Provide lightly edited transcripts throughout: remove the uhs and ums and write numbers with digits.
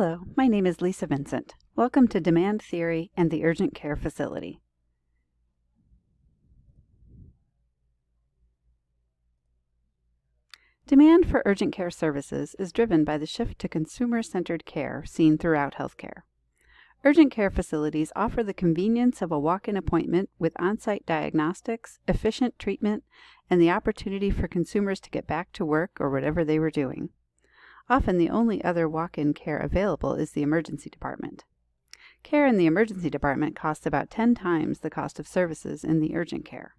Hello, my name is Lisa Vincent. Welcome to Demand Theory and the Urgent Care Facility. Demand for urgent care services is driven by the shift to consumer-centered care seen throughout healthcare. Urgent care facilities offer the convenience of a walk-in appointment with on-site diagnostics, efficient treatment, and the opportunity for consumers to get back to work or whatever they were doing. Often the only other walk-in care available is the emergency department. Care in the emergency department costs about 10 times the cost of services in the urgent care.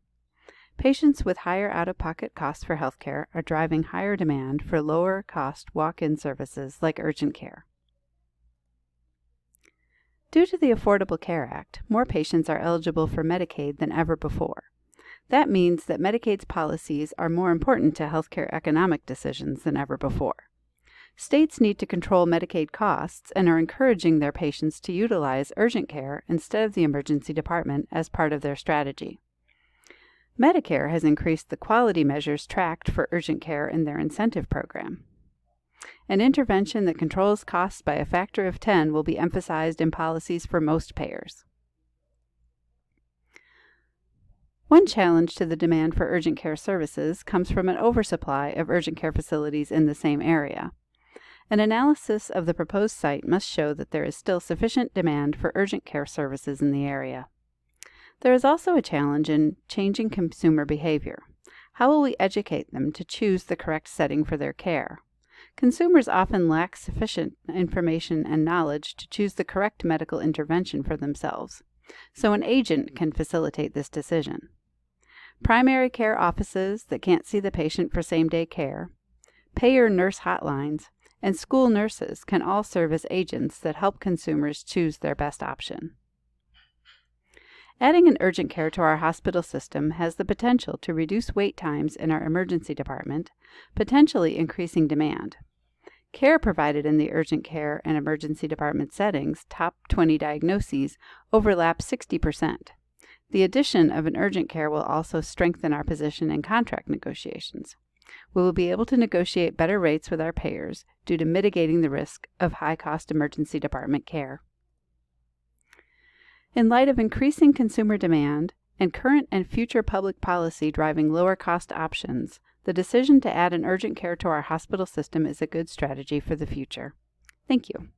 Patients with higher out-of-pocket costs for healthcare are driving higher demand for lower-cost walk-in services like urgent care. Due to the Affordable Care Act, more patients are eligible for Medicaid than ever before. That means that Medicaid's policies are more important to healthcare economic decisions than ever before. States need to control Medicaid costs and are encouraging their patients to utilize urgent care instead of the emergency department as part of their strategy. Medicare has increased the quality measures tracked for urgent care in their incentive program. An intervention that controls costs by a factor of 10 will be emphasized in policies for most payers. One challenge to the demand for urgent care services comes from an oversupply of urgent care facilities in the same area. An analysis of the proposed site must show that there is still sufficient demand for urgent care services in the area. There is also a challenge in changing consumer behavior. How will we educate them to choose the correct setting for their care? Consumers often lack sufficient information and knowledge to choose the correct medical intervention for themselves, so an agent can facilitate this decision. Primary care offices that can't see the patient for same-day care, payer nurse hotlines, and school nurses can all serve as agents that help consumers choose their best option. Adding an urgent care to our hospital system has the potential to reduce wait times in our emergency department, potentially increasing demand. Care provided in the urgent care and emergency department settings, top 20 diagnoses, overlap 60%. The addition of an urgent care will also strengthen our position in contract negotiations. We will be able to negotiate better rates with our payers due to mitigating the risk of high-cost emergency department care. In light of increasing consumer demand and current and future public policy driving lower-cost options, the decision to add an urgent care to our hospital system is a good strategy for the future. Thank you.